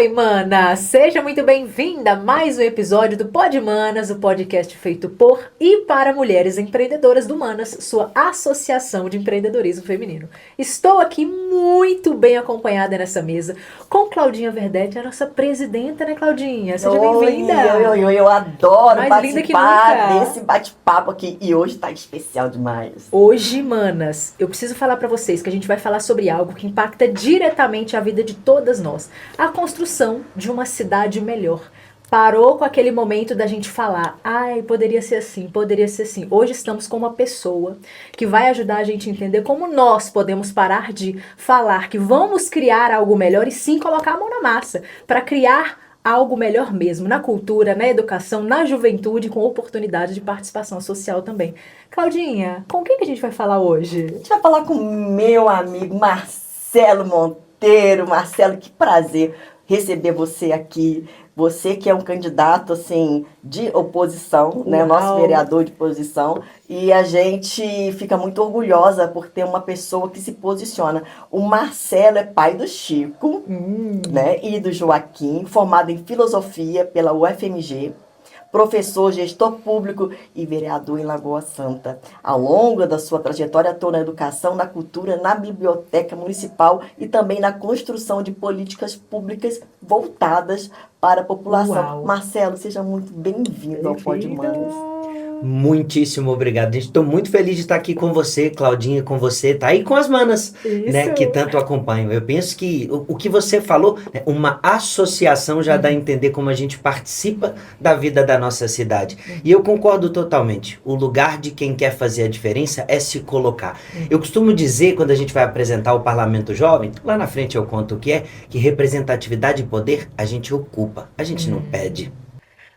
Oi, mana! Seja muito bem-vinda a mais um episódio do Pod Manas, o podcast feito por e para mulheres empreendedoras do Manas, sua associação de empreendedorismo feminino. Estou aqui muito bem acompanhada nessa mesa com Claudinha Verdete, a nossa presidenta, né, Claudinha? Seja bem-vinda! Oi, eu adoro Mais linda que participar nunca. desse bate-papo aqui e hoje tá especial demais. Hoje, manas, eu preciso falar pra vocês que a gente vai falar sobre algo que impacta diretamente a vida de todas nós. A construção de uma cidade melhor. Parou com aquele momento da gente falar, ai, poderia ser assim, poderia ser assim. Hoje estamos com uma pessoa que vai ajudar a gente a entender como nós podemos parar de falar que vamos criar algo melhor e sim colocar a mão na massa para criar algo melhor mesmo, na cultura, na educação, na juventude, com oportunidade de participação social também. Claudinha, com quem que a gente vai falar hoje? A gente vai falar com meu amigo Marcelo Monteiro. Marcelo, que prazer receber você aqui. Você que é um candidato, assim, de oposição, né? Nosso vereador de oposição. E a gente fica muito orgulhosa por ter uma pessoa que se posiciona. O Marcelo é pai do Chico, né? E do Joaquim, formado em filosofia pela UFMG. Professor, gestor público e vereador em Lagoa Santa. Ao longo da sua trajetória, atuou na educação, na cultura, na biblioteca municipal e também na construção de políticas públicas voltadas para a população. Uau. Marcelo, seja muito bem-vindo ao Pod Manas. Muitíssimo obrigado. Estou muito feliz de estar aqui com você, Claudinha, com você, tá? E com as manas, né, que tanto acompanham. Eu penso que o que você falou, né, uma associação já dá a entender como a gente participa da vida da nossa cidade. E eu concordo totalmente. O lugar de quem quer fazer a diferença é se colocar. Eu costumo dizer, quando a gente vai apresentar o Parlamento Jovem, lá na frente eu conto o que é, que representatividade e poder a gente ocupa, a gente não pede.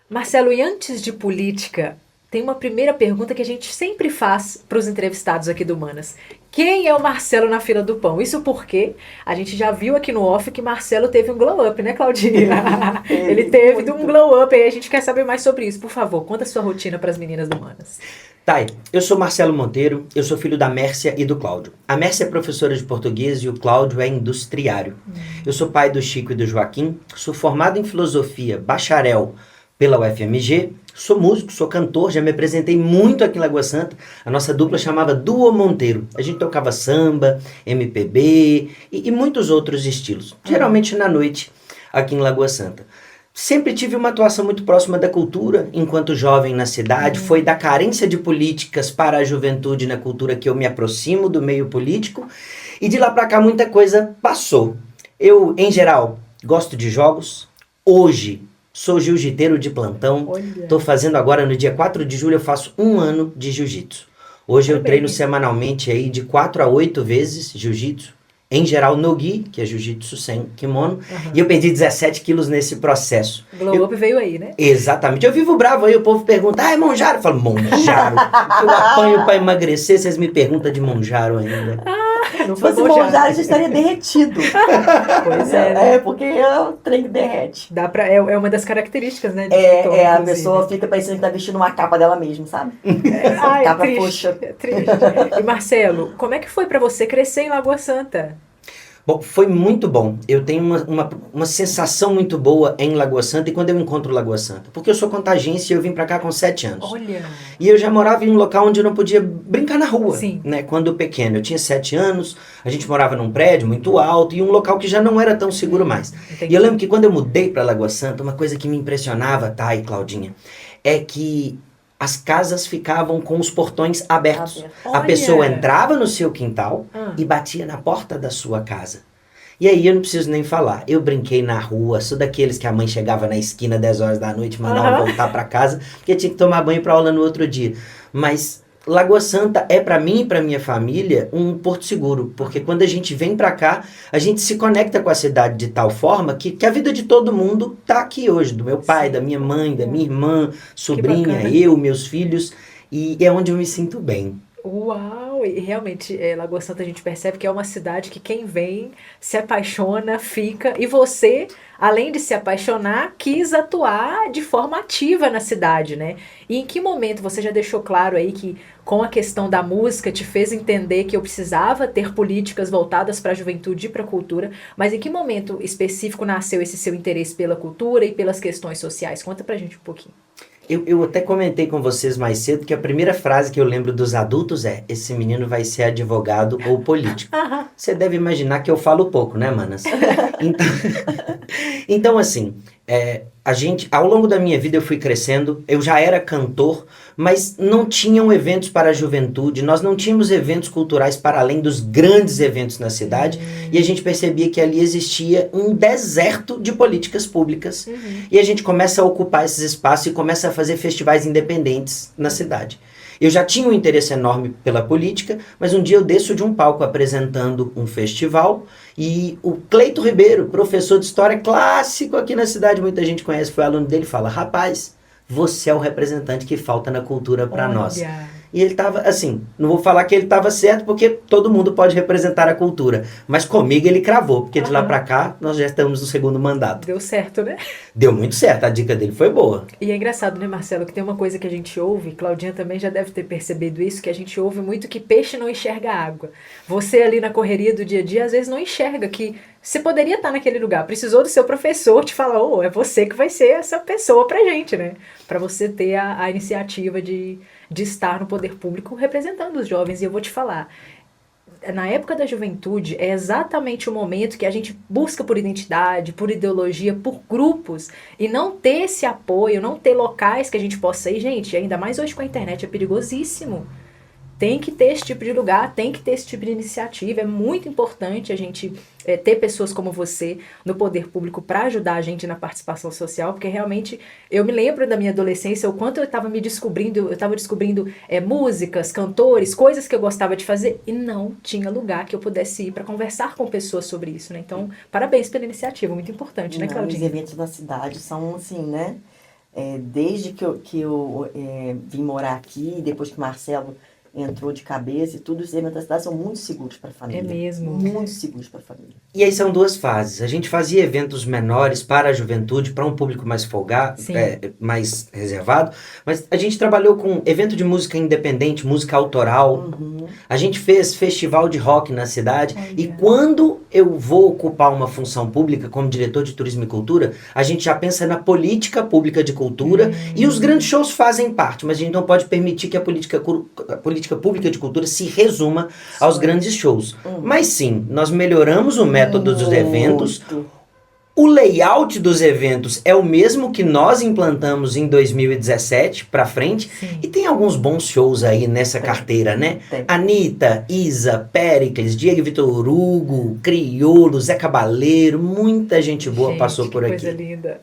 Marcelo, e antes de política, tem uma primeira pergunta que a gente sempre faz para os entrevistados aqui do Manas. Quem é o Marcelo na fila do pão? Isso porque a gente já viu aqui no off que Marcelo teve um glow up, né, Claudinha? Ele teve um glow up e a gente quer saber mais sobre isso. Por favor, conta a sua rotina para as meninas do Manas. Tá, eu sou Marcelo Monteiro, eu sou filho da Mércia e do Cláudio. A Mércia é professora de português e o Cláudio é industriário. Eu sou pai do Chico e do Joaquim, sou formado em filosofia, bacharel pela UFMG, sou músico, sou cantor, já me apresentei muito aqui em Lagoa Santa. A nossa dupla chamava Duo Monteiro. A gente tocava samba, MPB e muitos outros estilos, geralmente na noite aqui em Lagoa Santa. Sempre tive uma atuação muito próxima da cultura, enquanto jovem na cidade. Foi da carência de políticas para a juventude na cultura que eu me aproximo do meio político. E de lá para cá muita coisa passou. Eu, em geral, gosto de jogos. Hoje, sou jiu-jiteiro de plantão. Estou fazendo agora, no dia 4 de julho, eu faço 1 ano de jiu-jitsu. Hoje eu treino semanalmente aí de 4 a 8 vezes jiu-jitsu. Em geral, no gi, que é jiu-jitsu sem kimono. E eu perdi 17 quilos nesse processo. Glow up veio aí, né? Exatamente. Eu vivo bravo aí, o povo pergunta, é Monjaro? Eu falo, Monjaro. Eu apanho pra emagrecer, vocês me perguntam de Monjaro ainda. Se fosse Monjaro, já estaria derretido. Pois é, né? É, porque o trem derrete. É uma das características, né? A pessoa fica pensando que tá vestindo uma capa dela mesma, sabe? Ai, capa triste, poxa. triste. E Marcelo, como é que foi pra você crescer em Lagoa Santa? Bom, foi muito bom. Eu tenho uma sensação muito boa em Lagoa Santa e quando eu encontro Lagoa Santa. Porque eu sou contagense e eu vim pra cá com 7 anos. Olha! E eu já morava em um local onde eu não podia brincar na rua. Sim. Né? Quando pequeno. Eu tinha 7 anos, a gente morava num prédio muito alto e um local que já não era tão seguro mais. Entendi. E eu lembro que quando eu mudei pra Lagoa Santa, uma coisa que me impressionava, Thay e Claudinha, é que as casas ficavam com os portões abertos. A Olha! pessoa entrava no seu quintal e batia na porta da sua casa. E aí eu não preciso nem falar. Eu brinquei na rua, sou daqueles que a mãe chegava na esquina 10 horas da noite e mandava voltar pra casa, porque tinha que tomar banho pra aula no outro dia. Mas Lagoa Santa é pra mim e pra minha família um porto seguro, porque quando a gente vem pra cá, a gente se conecta com a cidade de tal forma que a vida de todo mundo tá aqui hoje, do meu pai, da minha mãe, da minha irmã, sobrinha, eu, meus filhos, e é onde eu me sinto bem. Uau! Não, e realmente, Lagoa Santa a gente percebe que é uma cidade que quem vem se apaixona, fica, e você, além de se apaixonar, quis atuar de forma ativa na cidade, né? E em que momento você já deixou claro aí que com a questão da música te fez entender que eu precisava ter políticas voltadas para a juventude e para a cultura, mas em que momento específico nasceu esse seu interesse pela cultura e pelas questões sociais? Conta pra gente um pouquinho. Eu até comentei com vocês mais cedo que a primeira frase que eu lembro dos adultos é: esse menino vai ser advogado ou político. Você deve imaginar que eu falo pouco, né, manas? Então assim, ao longo da minha vida eu fui crescendo, eu já era cantor, mas não tinham eventos para a juventude, nós não tínhamos eventos culturais para além dos grandes eventos na cidade, e a gente percebia que ali existia um deserto de políticas públicas, e a gente começa a ocupar esses espaços e começa a fazer festivais independentes na cidade. Eu já tinha um interesse enorme pela política, mas um dia eu desço de um palco apresentando um festival e o Cleito Ribeiro, professor de história clássico aqui na cidade, muita gente conhece, foi aluno dele, fala: rapaz, você é o representante que falta na cultura para nós. E ele estava, assim, não vou falar que ele estava certo, porque todo mundo pode representar a cultura. Mas comigo ele cravou, porque de lá para cá nós já estamos no segundo mandato. Deu certo, né? Deu muito certo, a dica dele foi boa. E é engraçado, né, Marcelo, que tem uma coisa que a gente ouve, Claudinha também já deve ter percebido isso, que a gente ouve muito que peixe não enxerga água. Você ali na correria do dia a dia, às vezes não enxerga que você poderia estar naquele lugar, precisou do seu professor te falar: é você que vai ser essa pessoa pra gente, né? Pra você ter a iniciativa de estar no poder público representando os jovens. E eu vou te falar, na época da juventude é exatamente o momento que a gente busca por identidade, por ideologia, por grupos, e não ter esse apoio, não ter locais que a gente possa ir. Gente, ainda mais hoje com a internet, é perigosíssimo. Tem que ter esse tipo de lugar, tem que ter esse tipo de iniciativa. É muito importante a gente ter pessoas como você no poder público para ajudar a gente na participação social, porque realmente eu me lembro da minha adolescência, o quanto eu estava descobrindo músicas, cantores, coisas que eu gostava de fazer, e não tinha lugar que eu pudesse ir para conversar com pessoas sobre isso, né? Então, parabéns pela iniciativa, muito importante, né, Claudinha? Os eventos da cidade são assim, né? Desde que eu vim morar aqui, depois que o Marcelo entrou de cabeça e tudo, os eventos da cidade são muito seguros para a família. É mesmo. Muito seguros para a família. E aí são duas fases. A gente fazia eventos menores para a juventude, para um público mais folgado, mais reservado, mas a gente trabalhou com evento de música independente, música autoral. A gente fez festival de rock na cidade. E quando eu vou ocupar uma função pública como diretor de turismo e cultura, a gente já pensa na política pública de cultura, e os grandes shows fazem parte, mas a gente não pode permitir que a política pública de cultura se resuma aos grandes shows. Mas sim, nós melhoramos o método dos eventos. O layout dos eventos é o mesmo que nós implantamos em 2017 para frente. E tem alguns bons shows aí nessa carteira, né? Anitta, Isa, Péricles, Diego Vitor Hugo, Criolo, Zé Cabaleiro, muita gente boa passou por aqui. Coisa linda.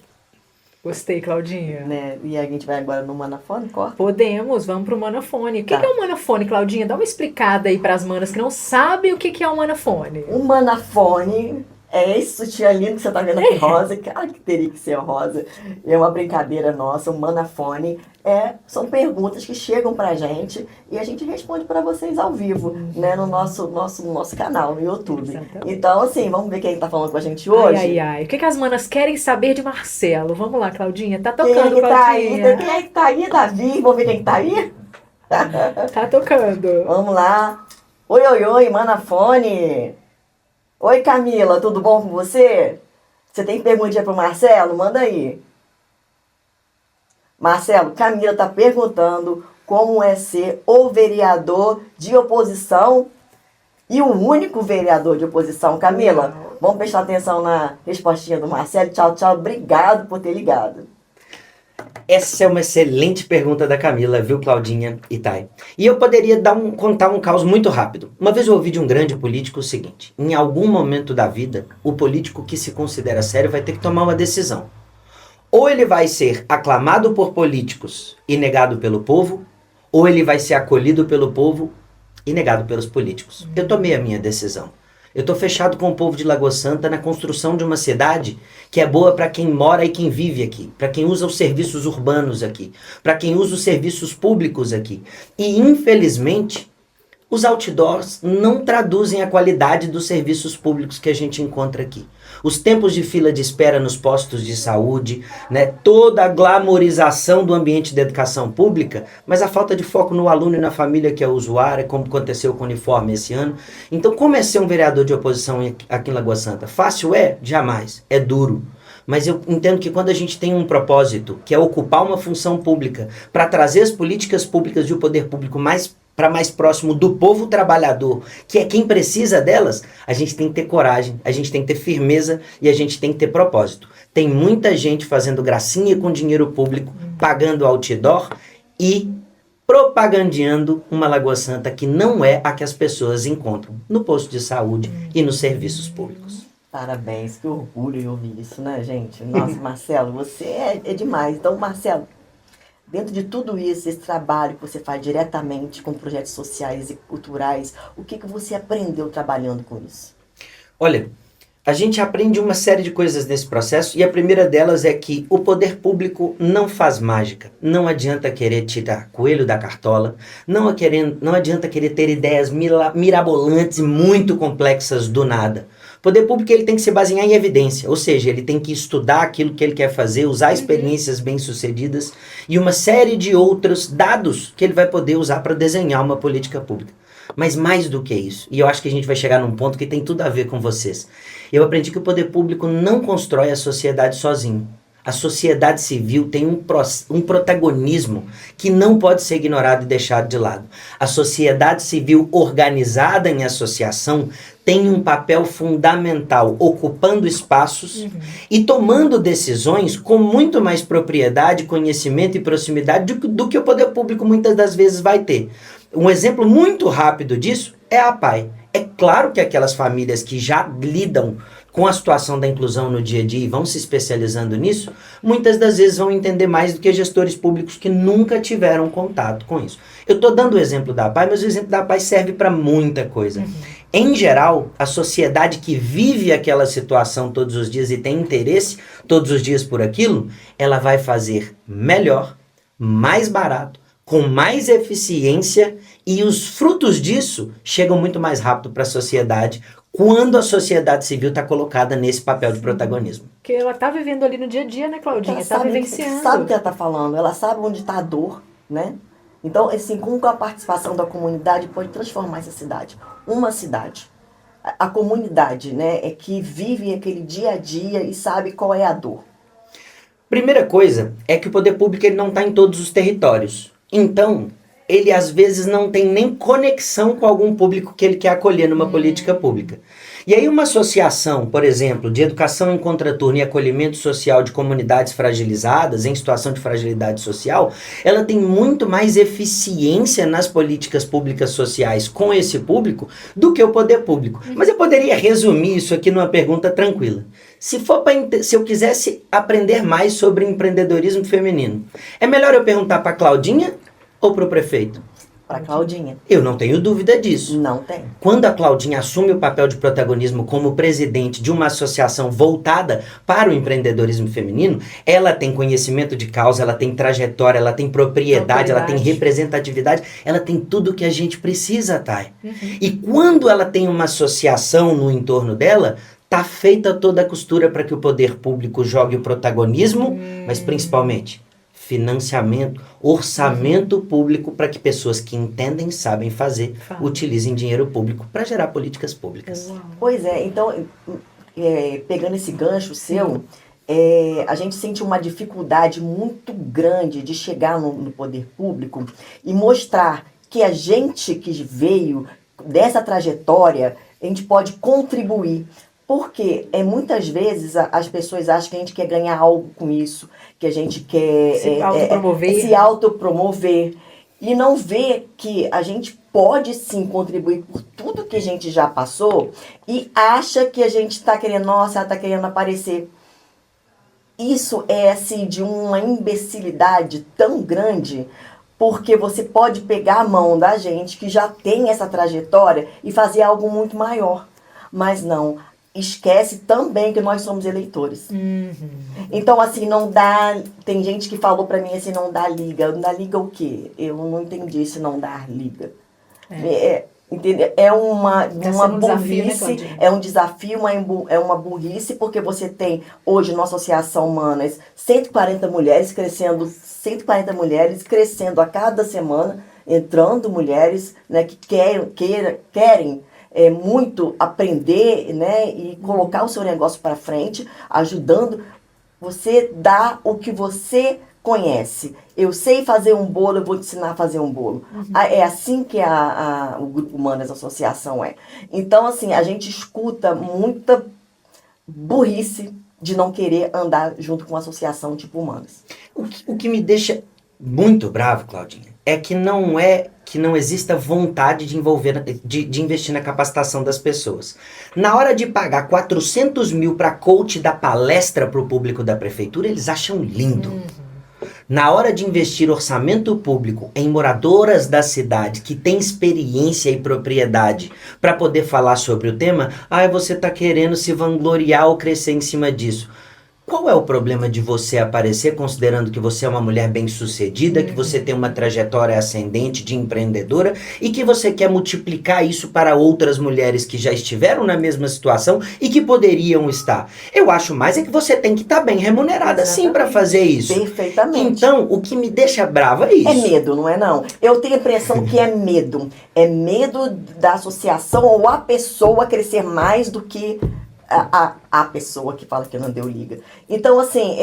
Gostei, Claudinha. Né? E a gente vai agora no Manafone, corta? Podemos, vamos pro Manafone. O que é um Manafone, Claudinha? Dá uma explicada aí pras manas que não sabem o que é um Manafone. O Manafone é esse sutiã lindo que você tá vendo aqui, rosa. Claro que teria que ser rosa. É uma brincadeira nossa. O Manafone são perguntas que chegam pra gente e a gente responde pra vocês ao vivo, né? No nosso canal, no YouTube. Exatamente. Então, assim, vamos ver quem tá falando com a gente hoje? O que as manas querem saber de Marcelo? Vamos lá, Claudinha. Tá tocando, Claudinha. Quem é que tá aí, Davi? Vamos ver quem tá aí? Tá tocando. Vamos lá. Oi, Manafone. Oi, Camila, tudo bom com você? Você tem perguntinha pro Marcelo? Manda aí. Marcelo, Camila tá perguntando como é ser o vereador de oposição e o único vereador de oposição. Camila, vamos prestar atenção na respostinha do Marcelo. Tchau, obrigado por ter ligado. Essa é uma excelente pergunta da Camila, viu, Claudinha e Thay? E eu poderia contar um caos muito rápido. Uma vez eu ouvi de um grande político o seguinte: em algum momento da vida, o político que se considera sério vai ter que tomar uma decisão. Ou ele vai ser aclamado por políticos e negado pelo povo, ou ele vai ser acolhido pelo povo e negado pelos políticos. Eu tomei a minha decisão. Eu estou fechado com o povo de Lagoa Santa na construção de uma cidade que é boa para quem mora e quem vive aqui, para quem usa os serviços urbanos aqui, para quem usa os serviços públicos aqui. E, infelizmente, Os outdoors não traduzem a qualidade dos serviços públicos que a gente encontra aqui. Os tempos de fila de espera nos postos de saúde, né, toda a glamorização do ambiente da educação pública, mas a falta de foco no aluno e na família que é o usuário, como aconteceu com o uniforme esse ano. Então, como é ser um vereador de oposição aqui em Lagoa Santa? Fácil é? Jamais. É duro. Mas eu entendo que quando a gente tem um propósito, que é ocupar uma função pública, para trazer as políticas públicas e o poder público para mais próximo do povo trabalhador, que é quem precisa delas, a gente tem que ter coragem, a gente tem que ter firmeza e a gente tem que ter propósito. Tem muita gente fazendo gracinha com dinheiro público, pagando outdoor e propagandeando uma Lagoa Santa que não é a que as pessoas encontram no posto de saúde e nos serviços públicos. Parabéns, que orgulho eu ouvir isso, né, gente? Nossa, Marcelo, você é demais. Então, Marcelo, dentro de tudo isso, esse trabalho que você faz diretamente com projetos sociais e culturais, o que você aprendeu trabalhando com isso? Olha, a gente aprende uma série de coisas nesse processo e a primeira delas é que o poder público não faz mágica. Não adianta querer tirar coelho da cartola, não adianta querer ter ideias mirabolantes e muito complexas do nada. O poder público ele tem que se basear em evidência, ou seja, ele tem que estudar aquilo que ele quer fazer, usar experiências bem-sucedidas e uma série de outros dados que ele vai poder usar para desenhar uma política pública. Mas mais do que isso, e eu acho que a gente vai chegar num ponto que tem tudo a ver com vocês, eu aprendi que o poder público não constrói a sociedade sozinho. A sociedade civil tem um protagonismo que não pode ser ignorado e deixado de lado. A sociedade civil organizada em associação tem um papel fundamental, ocupando espaços e tomando decisões com muito mais propriedade, conhecimento e proximidade do que o poder público muitas das vezes vai ter. Um exemplo muito rápido disso é a APAE. É claro que aquelas famílias que já lidam com a situação da inclusão no dia a dia e vão se especializando nisso, muitas das vezes vão entender mais do que gestores públicos que nunca tiveram contato com isso. Eu estou dando o exemplo da APAE, mas o exemplo da APAE serve para muita coisa. Em geral, a sociedade que vive aquela situação todos os dias e tem interesse todos os dias por aquilo, ela vai fazer melhor, mais barato, com mais eficiência e os frutos disso chegam muito mais rápido para a sociedade quando a sociedade civil está colocada nesse papel de protagonismo. Porque ela está vivendo ali no dia a dia, né, Claudinha? Ela Está sabe, vivenciando. sabe o que ela está falando, ela sabe onde está a dor, né? Então, assim, com a participação da comunidade pode transformar essa cidade. Uma cidade. A comunidade, né, é que vive aquele dia a dia e sabe qual é a dor. Primeira coisa é que o poder público ele não está em todos os territórios. Então, ele às vezes não tem nem conexão com algum público que ele quer acolher numa política pública. E aí uma associação, por exemplo, de educação em contraturno e acolhimento social de comunidades fragilizadas, em situação de fragilidade social, ela tem muito mais eficiência nas políticas públicas sociais com esse público do que o poder público. Mas eu poderia resumir isso aqui numa pergunta tranquila. Se eu quisesse aprender mais sobre empreendedorismo feminino, é melhor eu perguntar para a Claudinha ou para o prefeito? Para Claudinha. Eu não tenho dúvida disso. Não tem. Quando a Claudinha assume o papel de protagonismo como presidente de uma associação voltada para o empreendedorismo feminino, ela tem conhecimento de causa, ela tem trajetória, ela tem propriedade, ela tem representatividade, ela tem tudo que a gente precisa, Thay. E quando ela tem uma associação no entorno dela, tá feita toda a costura para que o poder público jogue o protagonismo, mas principalmente financiamento, orçamento público para que pessoas que entendem, sabem fazer, utilizem dinheiro público para gerar políticas públicas. Pois é, então, pegando esse gancho seu, a gente sente uma dificuldade muito grande de chegar no poder público e mostrar que a gente que veio dessa trajetória, a gente pode contribuir. Porque muitas vezes as pessoas acham que a gente quer ganhar algo com isso, que a gente quer se autopromover e não vê que a gente pode sim contribuir por tudo que a gente já passou e acha que a gente está querendo, nossa, ela está querendo aparecer. Isso é assim de uma imbecilidade tão grande, porque você pode pegar a mão da gente que já tem essa trajetória e fazer algo muito maior. Mas não. Esquece também que nós somos eleitores. Então, assim, não dá... Tem gente que falou pra mim assim, não dá liga. Não dá liga o quê? Eu não entendi esse não dar liga. Entendeu? É uma sendo um desafio, né, burrice, Claudinha? é um desafio, é uma burrice, porque você tem hoje na Associação Humanas 140 mulheres crescendo, 140 mulheres crescendo a cada semana, entrando mulheres, né, que querem muito aprender, né, e colocar o seu negócio para frente, ajudando. Você dá o que você conhece. Eu sei fazer um bolo, eu vou te ensinar a fazer um bolo. É assim que o Grupo Humanas Associação é. Então, assim, a gente escuta muita burrice de não querer andar junto com a associação tipo Humanas. O que me deixa muito bravo, Claudinha, é que não exista vontade de investir na capacitação das pessoas. Na hora de pagar 400 mil para coach dar palestra para o público da prefeitura, eles acham lindo. Na hora de investir orçamento público em moradoras da cidade que têm experiência e propriedade para poder falar sobre o tema, você está querendo se vangloriar ou crescer em cima disso. Qual é o problema de você aparecer considerando que você é uma mulher bem-sucedida, que você tem uma trajetória ascendente de empreendedora e que você quer multiplicar isso para outras mulheres que já estiveram na mesma situação e que poderiam estar? Eu acho mais é que você tem que estar bem remunerada sim para fazer isso. Perfeitamente. Então, o que me deixa brava é isso. É medo, não é não? Eu tenho a impressão que é medo. É medo da associação ou a pessoa crescer mais do que a pessoa que fala que não deu liga. Então, assim,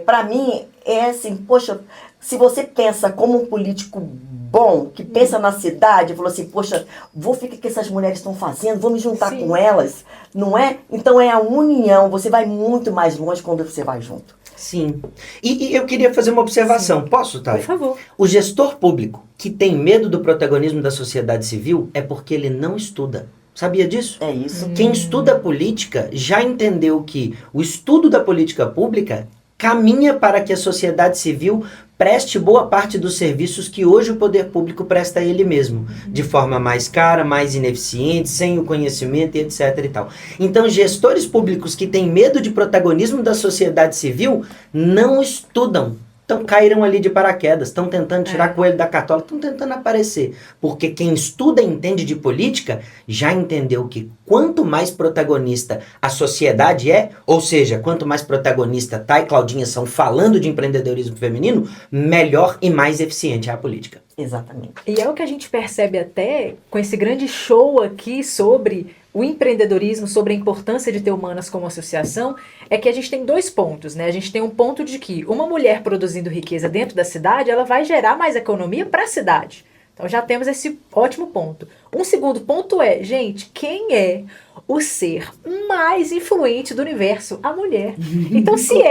pra mim, é assim, poxa, se você pensa como um político bom, que pensa na cidade, falou assim, poxa, vou ficar o que essas mulheres estão fazendo, vou me juntar com elas, não é? Então é a união, você vai muito mais longe quando você vai junto. Sim. E eu queria fazer uma observação. Sim. Posso, Thay? Por favor. O gestor público que tem medo do protagonismo da sociedade civil é porque ele não estuda. Sabia disso? É isso. Quem estuda política já entendeu que o estudo da política pública caminha para que a sociedade civil preste boa parte dos serviços que hoje o poder público presta a ele mesmo, de forma mais cara, mais ineficiente, sem o conhecimento e etc e tal. Então, gestores públicos que têm medo de protagonismo da sociedade civil não estudam. Então caíram ali de paraquedas, estão tentando tirar coelho da cartola, estão tentando aparecer. Porque quem estuda e entende de política já entendeu que quanto mais protagonista a sociedade é, ou seja, quanto mais protagonista Thay e Claudinha são falando de empreendedorismo feminino, melhor e mais eficiente é a política. Exatamente. E é o que a gente percebe até com esse grande show aqui sobre o empreendedorismo, sobre a importância de ter Humanas como associação, é que a gente tem dois pontos, né? A gente tem um ponto de que uma mulher produzindo riqueza dentro da cidade, ela vai gerar mais economia para a cidade. Então já temos esse ótimo ponto. Um segundo ponto é, gente, quem é o ser mais influente do universo? A mulher. Então se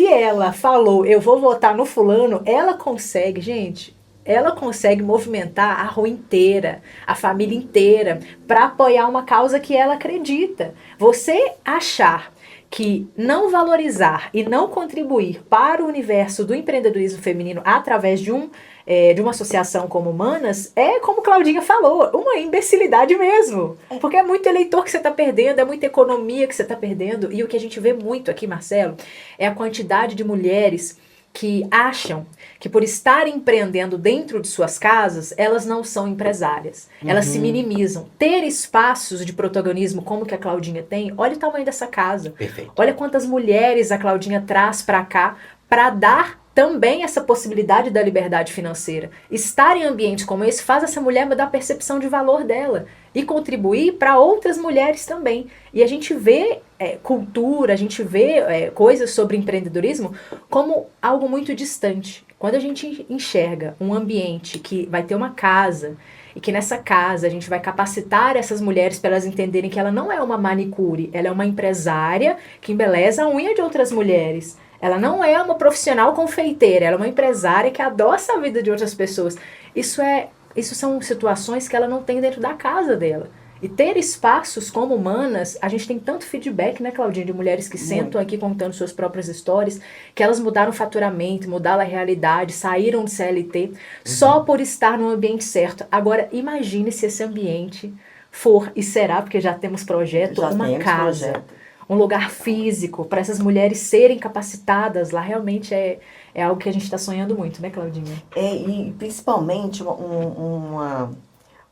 ela falou, eu vou votar no fulano, ela consegue, gente... Ela consegue movimentar a rua inteira, a família inteira, para apoiar uma causa que ela acredita. Você achar que não valorizar e não contribuir para o universo do empreendedorismo feminino através de uma associação como Humanas é, como Claudinha falou, uma imbecilidade mesmo. Porque é muito eleitor que você está perdendo, é muita economia que você está perdendo. E o que a gente vê muito aqui, Marcelo, é a quantidade de mulheres que acham que por estar empreendendo dentro de suas casas, elas não são empresárias. Elas se minimizam. Ter espaços de protagonismo como que a Claudinha tem, olha o tamanho dessa casa. Perfeito. Olha quantas mulheres a Claudinha traz para cá para dar também essa possibilidade da liberdade financeira. Estar em ambientes como esse faz essa mulher mudar a percepção de valor dela e contribuir para outras mulheres também. E a gente vê cultura, a gente vê coisas sobre empreendedorismo como algo muito distante. Quando a gente enxerga um ambiente que vai ter uma casa e que nessa casa a gente vai capacitar essas mulheres para elas entenderem que ela não é uma manicure, ela é uma empresária que embeleza a unha de outras mulheres. Ela não é uma profissional confeiteira, ela é uma empresária que adoça a vida de outras pessoas. Isso são situações que ela não tem dentro da casa dela. E ter espaços como Humanas, a gente tem tanto feedback, né, Claudinha, de mulheres que sentam aqui contando suas próprias histórias, que elas mudaram o faturamento, mudaram a realidade, saíram de CLT, só por estar no ambiente certo. Agora, imagine se esse ambiente for, e será, porque já temos projeto, uma casa. Um lugar físico para essas mulheres serem capacitadas lá, realmente é algo que a gente está sonhando muito, né, Claudinha? E principalmente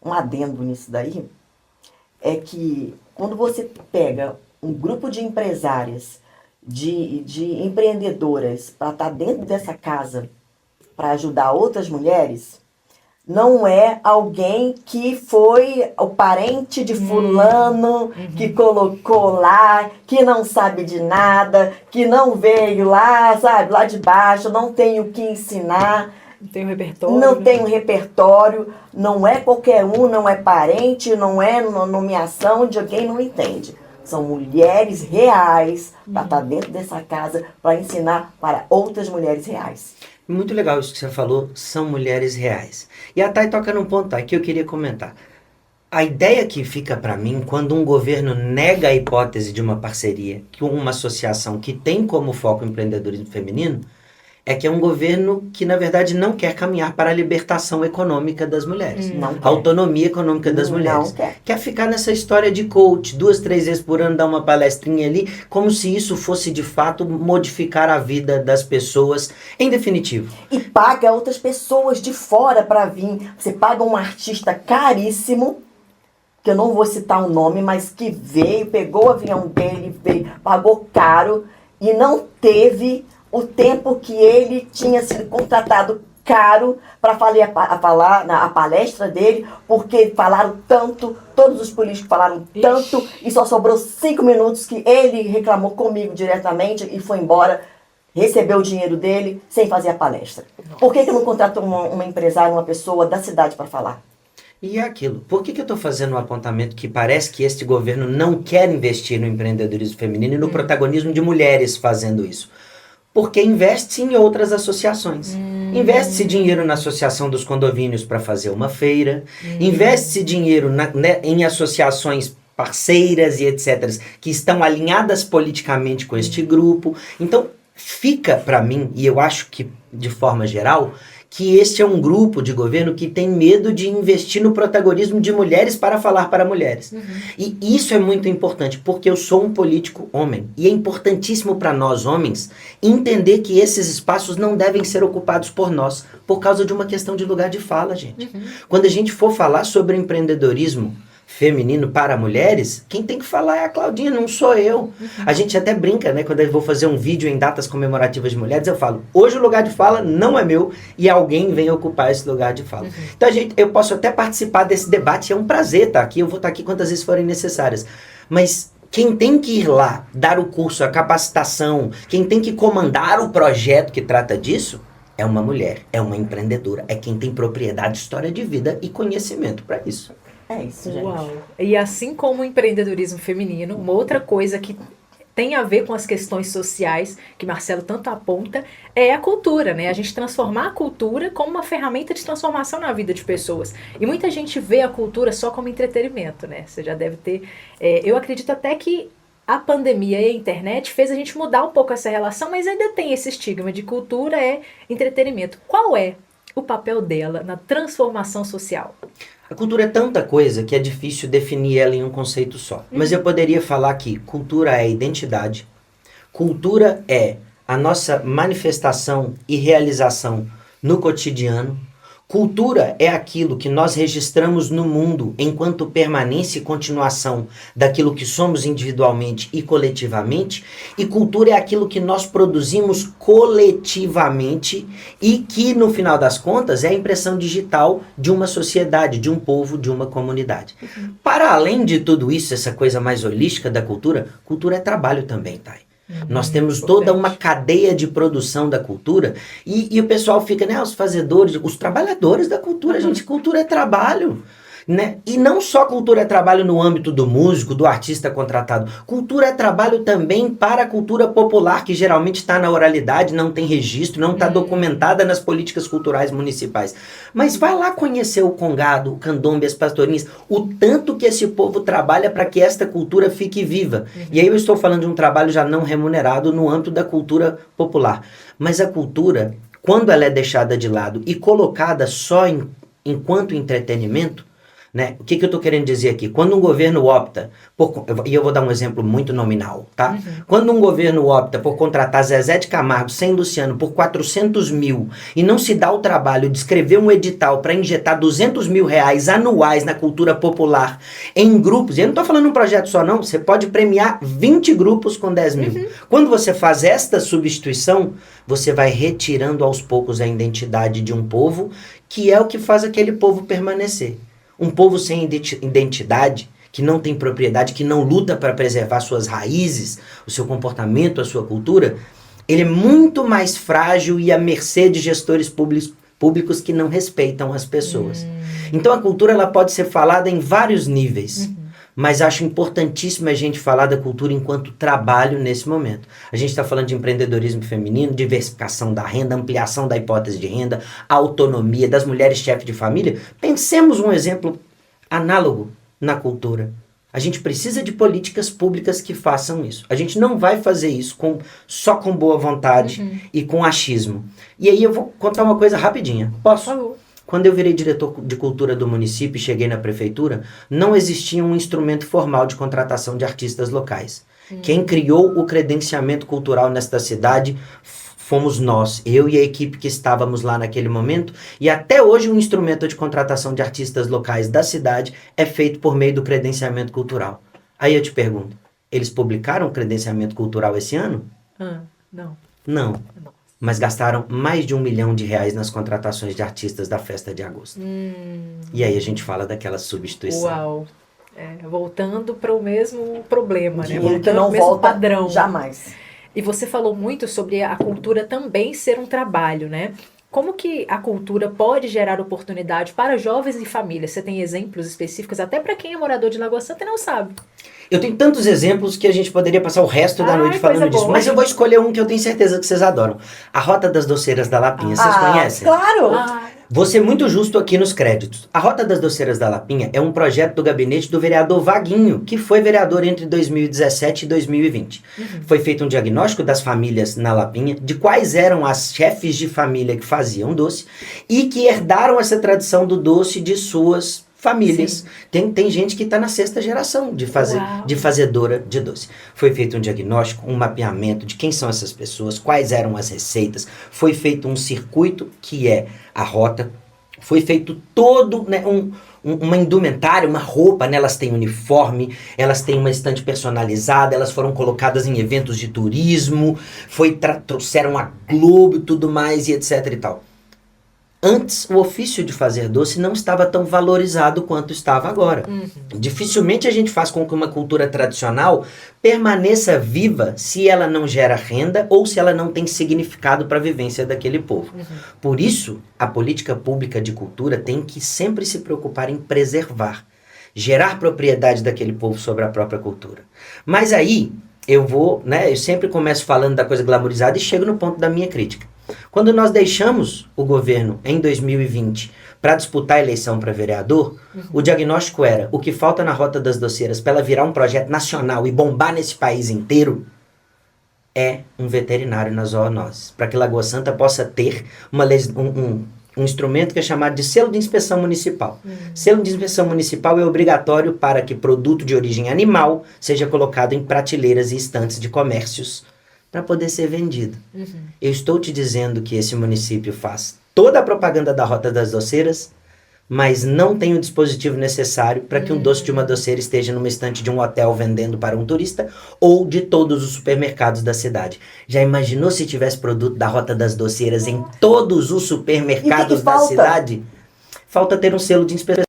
um adendo nisso daí, é que quando você pega um grupo de empresárias, de empreendedoras para estar dentro dessa casa para ajudar outras mulheres, não é alguém que foi o parente de fulano, que colocou lá, que não sabe de nada, que não veio lá, sabe, lá de baixo, não tem o que ensinar. Não tem um repertório. Não tem um repertório, não é qualquer um, não é parente, não é nomeação de alguém, não entende. São mulheres reais para estar dentro dessa casa, para ensinar para outras mulheres reais. Muito legal isso que você falou, são mulheres reais. E a Thay toca num ponto aí que eu queria comentar. A ideia que fica para mim quando um governo nega a hipótese de uma parceria com uma associação que tem como foco o empreendedorismo feminino, é que é um governo que, na verdade, não quer caminhar para a libertação econômica das mulheres. Não A quer. autonomia econômica das mulheres. Não quer. Quer ficar nessa história de coach, 2, 3 vezes por ano, dar uma palestrinha ali, como se isso fosse, de fato, modificar a vida das pessoas, em definitivo. E paga outras pessoas de fora para vir. Você paga um artista caríssimo, que eu não vou citar o nome, mas que veio, pegou o avião dele, veio, pagou caro e não teve o tempo que ele tinha sido contratado caro para falar a palestra dele, porque falaram tanto, todos os políticos falaram tanto, e só sobrou 5 minutos que ele reclamou comigo diretamente e foi embora, recebeu o dinheiro dele sem fazer a palestra. Por que não contratou uma empresária, uma pessoa da cidade para falar? E é aquilo. Por que eu estou fazendo um apontamento que parece que este governo não quer investir no empreendedorismo feminino e no protagonismo de mulheres fazendo isso? Porque investe em outras associações. Investe-se dinheiro na Associação dos Condomínios para fazer uma feira. Investe-se dinheiro em associações parceiras e etc. que estão alinhadas politicamente com este grupo. Então, fica para mim, e eu acho que de forma geral, que este é um grupo de governo que tem medo de investir no protagonismo de mulheres para falar para mulheres. E isso é muito importante, porque eu sou um político homem. E é importantíssimo para nós, homens, entender que esses espaços não devem ser ocupados por nós, por causa de uma questão de lugar de fala, gente. Quando a gente for falar sobre empreendedorismo feminino para mulheres, quem tem que falar é a Claudinha, não sou eu. A gente até brinca, né? Quando eu vou fazer um vídeo em datas comemorativas de mulheres, eu falo, hoje o lugar de fala não é meu e alguém vem ocupar esse lugar de fala. Então, eu posso até participar desse debate, é um prazer estar aqui, eu vou estar aqui quantas vezes forem necessárias. Mas quem tem que ir lá, dar o curso, a capacitação, quem tem que comandar o projeto que trata disso, é uma mulher, é uma empreendedora, é quem tem propriedade, história de vida e conhecimento para isso. É isso, gente. Uau! E assim como o empreendedorismo feminino, uma outra coisa que tem a ver com as questões sociais, que Marcelo tanto aponta, é a cultura, né? A gente transformar a cultura como uma ferramenta de transformação na vida de pessoas. E muita gente vê a cultura só como entretenimento, né? Você já deve ter... eu acredito até que a pandemia e a internet fez a gente mudar um pouco essa relação, mas ainda tem esse estigma de cultura é entretenimento. Qual é o papel dela na transformação social? A cultura é tanta coisa que é difícil definir ela em um conceito só. Mas eu poderia falar que cultura é identidade, cultura é a nossa manifestação e realização no cotidiano, cultura é aquilo que nós registramos no mundo enquanto permanência e continuação daquilo que somos individualmente e coletivamente, e cultura é aquilo que nós produzimos coletivamente e que, no final das contas, é a impressão digital de uma sociedade, de um povo, de uma comunidade. Para além de tudo isso, essa coisa mais holística da cultura é trabalho também, Thay. Nós temos toda uma cadeia de produção da cultura e o pessoal fica, né, os fazedores, os trabalhadores da cultura, gente, cultura é trabalho, né? E não só cultura é trabalho no âmbito do músico, do artista contratado, cultura é trabalho também para a cultura popular, que geralmente está na oralidade, não tem registro, não está documentada nas políticas culturais municipais. Mas vai lá conhecer o congado, o candombe, as pastorinhas, o tanto que esse povo trabalha para que esta cultura fique viva. E aí eu estou falando de um trabalho já não remunerado no âmbito da cultura popular. Mas a cultura, quando ela é deixada de lado e colocada só enquanto entretenimento, Né? O que eu estou querendo dizer aqui? Quando um governo opta e eu vou dar um exemplo muito nominal, tá? Quando um governo opta por contratar Zezé de Camargo sem Luciano por 400 mil e não se dá o trabalho de escrever um edital para injetar 200 mil reais anuais na cultura popular em grupos, e eu não estou falando um projeto só não, você pode premiar 20 grupos com 10 mil. Quando você faz esta substituição, você vai retirando aos poucos a identidade de um povo, que é o que faz aquele povo permanecer. Um povo sem identidade, que não tem propriedade, que não luta para preservar suas raízes, o seu comportamento, a sua cultura, ele é muito mais frágil e à mercê de gestores públicos que não respeitam as pessoas. Então a cultura ela pode ser falada em vários níveis, mas acho importantíssimo a gente falar da cultura enquanto trabalho nesse momento. A gente está falando de empreendedorismo feminino, diversificação da renda, ampliação da hipótese de renda, autonomia das mulheres chefes de família. Pensemos um exemplo análogo na cultura. A gente precisa de políticas públicas que façam isso. A gente não vai fazer isso só com boa vontade e com achismo. E aí eu vou contar uma coisa rapidinha. Posso? Por favor. Quando eu virei diretor de cultura do município e cheguei na prefeitura, não existia um instrumento formal de contratação de artistas locais. Quem criou o credenciamento cultural nesta cidade fomos nós, eu e a equipe que estávamos lá naquele momento, e até hoje o instrumento de contratação de artistas locais da cidade é feito por meio do credenciamento cultural. Aí eu te pergunto, eles publicaram o credenciamento cultural esse ano? Não. Não. Mas gastaram mais de R$1 milhão nas contratações de artistas da festa de agosto. E aí a gente fala daquela substituição. Uau! Voltando para o mesmo problema, né? Dinheiro que Voltando não ao mesmo volta padrão. jamais. E você falou muito sobre a cultura também ser um trabalho, né? Como que a cultura pode gerar oportunidade para jovens e famílias? Você tem exemplos específicos, até para quem é morador de Lagoa Santa e não sabe. Eu tenho tantos exemplos que a gente poderia passar o resto da noite falando disso. Boa. Mas eu vou escolher um que eu tenho certeza que vocês adoram. A Rota das Doceiras da Lapinha. Vocês conhecem? Claro! Vou ser muito justo aqui nos créditos. A Rota das Doceiras da Lapinha é um projeto do gabinete do vereador Vaguinho, que foi vereador entre 2017 e 2020. Foi feito um diagnóstico das famílias na Lapinha, de quais eram as chefes de família que faziam doce e que herdaram essa tradição do doce de suas famílias. Tem gente que está na 6ª geração de fazedora de doce. Foi feito um diagnóstico, um mapeamento de quem são essas pessoas, quais eram as receitas. Foi feito um circuito, que é a rota. Foi feito todo, né, uma indumentária, uma roupa, né, elas têm uniforme, elas têm uma estante personalizada, elas foram colocadas em eventos de turismo, trouxeram a Globo e tudo mais e etc e tal. Antes, o ofício de fazer doce não estava tão valorizado quanto estava agora. Dificilmente a gente faz com que uma cultura tradicional permaneça viva se ela não gera renda ou se ela não tem significado para a vivência daquele povo. Por isso, a política pública de cultura tem que sempre se preocupar em preservar, gerar propriedade daquele povo sobre a própria cultura. Mas aí, eu sempre começo falando da coisa glamorizada e chego no ponto da minha crítica. Quando nós deixamos o governo em 2020 para disputar a eleição para vereador, o diagnóstico era: o que falta na Rota das Doceiras para ela virar um projeto nacional e bombar nesse país inteiro é um veterinário nas zoonoses, para que Lagoa Santa possa ter um instrumento que é chamado de selo de inspeção municipal. Selo de inspeção municipal é obrigatório para que produto de origem animal seja colocado em prateleiras e estantes de comércios para poder ser vendido. Eu estou te dizendo que esse município faz toda a propaganda da Rota das Doceiras, mas não tem o dispositivo necessário para que um doce de uma doceira esteja numa estante de um hotel vendendo para um turista ou de todos os supermercados da cidade. Já imaginou se tivesse produto da Rota das Doceiras em todos os supermercados da cidade? Falta ter um selo de inspeção.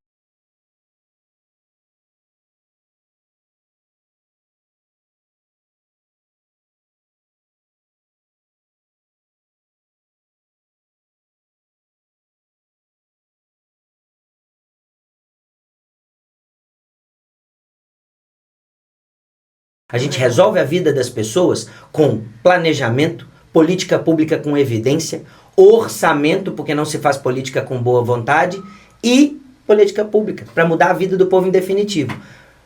A gente resolve a vida das pessoas com planejamento, política pública com evidência, orçamento, porque não se faz política com boa vontade, e política pública, para mudar a vida do povo em definitivo.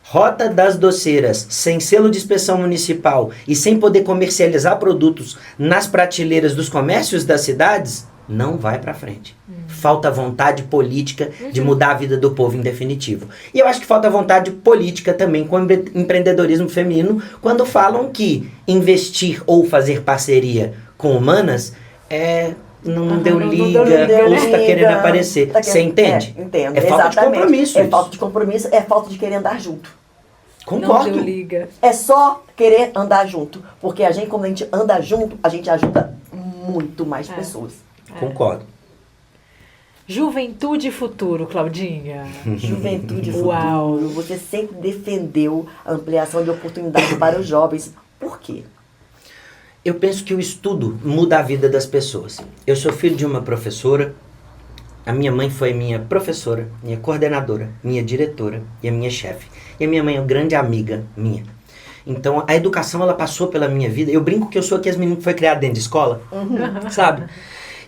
Rota das Doceiras, sem selo de inspeção municipal e sem poder comercializar produtos nas prateleiras dos comércios das cidades, não vai para frente. Falta vontade política de mudar a vida do povo em definitivo. E eu acho que falta vontade política também com o empreendedorismo feminino, quando falam que investir ou fazer parceria com humanas não deu liga, ou está querendo aparecer. Você entende? Entendo. É falta de compromisso. É falta de compromisso, é falta de querer andar junto. Concordo. Não deu liga. É só querer andar junto. Porque quando a gente anda junto, a gente ajuda muito mais pessoas. Concordo. Juventude e futuro, Claudinha. Juventude e Uau. futuro. Você sempre defendeu a ampliação de oportunidades para os jovens. Por quê? Eu penso que o estudo muda a vida das pessoas. Eu sou filho de uma professora. A minha mãe foi minha professora, minha coordenadora, minha diretora e a minha chefe. E a minha mãe é uma grande amiga minha. Então, a educação, ela passou pela minha vida. Eu brinco que eu sou aqueles meninos que foi criado dentro de escola, sabe?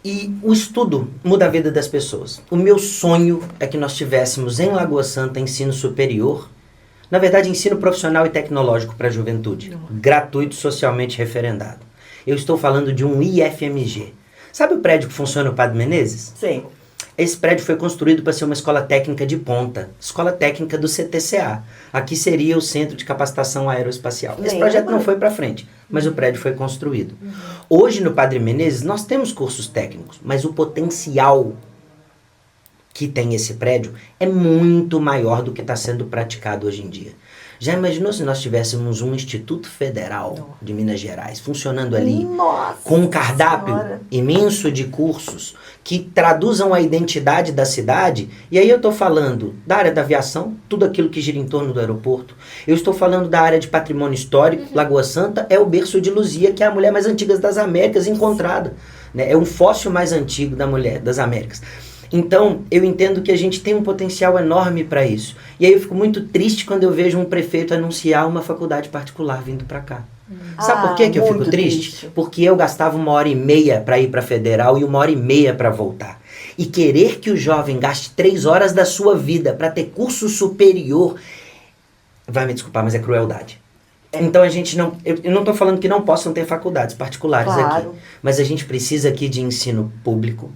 E o estudo muda a vida das pessoas. O meu sonho é que nós tivéssemos em Lagoa Santa ensino superior, na verdade, ensino profissional e tecnológico para a juventude, gratuito, socialmente referendado. Eu estou falando de um IFMG. Sabe o prédio que funciona no Padre Menezes? Sim. Esse prédio foi construído para ser uma escola técnica de ponta, escola técnica do CTCA. Aqui seria o Centro de Capacitação Aeroespacial. Esse projeto não foi para frente, mas o prédio foi construído. Hoje, no Padre Menezes, nós temos cursos técnicos, mas o potencial que tem esse prédio é muito maior do que está sendo praticado hoje em dia. Já imaginou se nós tivéssemos um Instituto Federal de Minas Gerais funcionando ali, com um cardápio imenso de cursos que traduzam a identidade da cidade? E aí eu estou falando da área da aviação, tudo aquilo que gira em torno do aeroporto. Eu estou falando da área de patrimônio histórico. Lagoa Santa é o berço de Luzia, que é a mulher mais antiga das Américas encontrada, né? É um fóssil mais antigo da mulher das Américas. Então, eu entendo que a gente tem um potencial enorme para isso. E aí eu fico muito triste quando eu vejo um prefeito anunciar uma faculdade particular vindo para cá. Sabe por que eu fico triste? Porque eu gastava 1h30 para ir para a Federal e 1h30 para voltar. E querer que o jovem gaste 3 horas da sua vida para ter curso superior, vai me desculpar, mas é crueldade. Então a gente não... Eu não estou falando que não possam ter faculdades particulares aqui. Mas a gente precisa aqui de ensino público,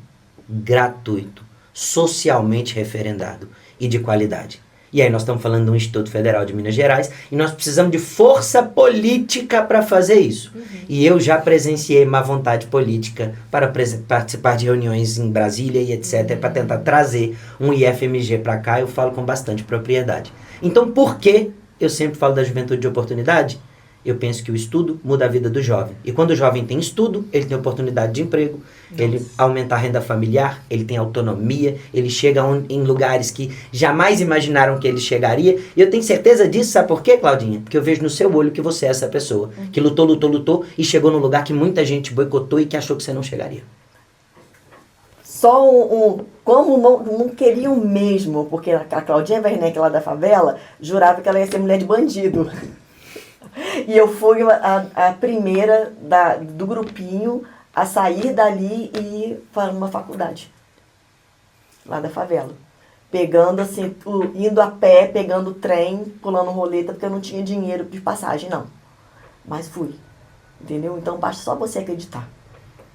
gratuito, socialmente referendado e de qualidade. E aí nós estamos falando do Instituto Federal de Minas Gerais e nós precisamos de força política para fazer isso. E eu já presenciei má vontade política para participar de reuniões em Brasília e etc. para tentar trazer um IFMG para cá. Eu falo com bastante propriedade. Então, por que eu sempre falo da juventude de oportunidade? Eu penso que o estudo muda a vida do jovem. E quando o jovem tem estudo, ele tem oportunidade de emprego, ele aumenta a renda familiar, ele tem autonomia, ele chega em lugares que jamais imaginaram que ele chegaria. E eu tenho certeza disso, sabe por quê, Claudinha? Porque eu vejo no seu olho que você é essa pessoa, que lutou e chegou num lugar que muita gente boicotou e que achou que você não chegaria. Só como não queriam mesmo, porque a Claudinha Werneck lá da favela jurava que ela ia ser mulher de bandido. E eu fui a primeira do grupinho a sair dali e ir para uma faculdade, lá da favela. Pegando assim, indo a pé, pegando trem, pulando roleta, porque eu não tinha dinheiro de passagem, não. Mas fui, entendeu? Então basta só você acreditar.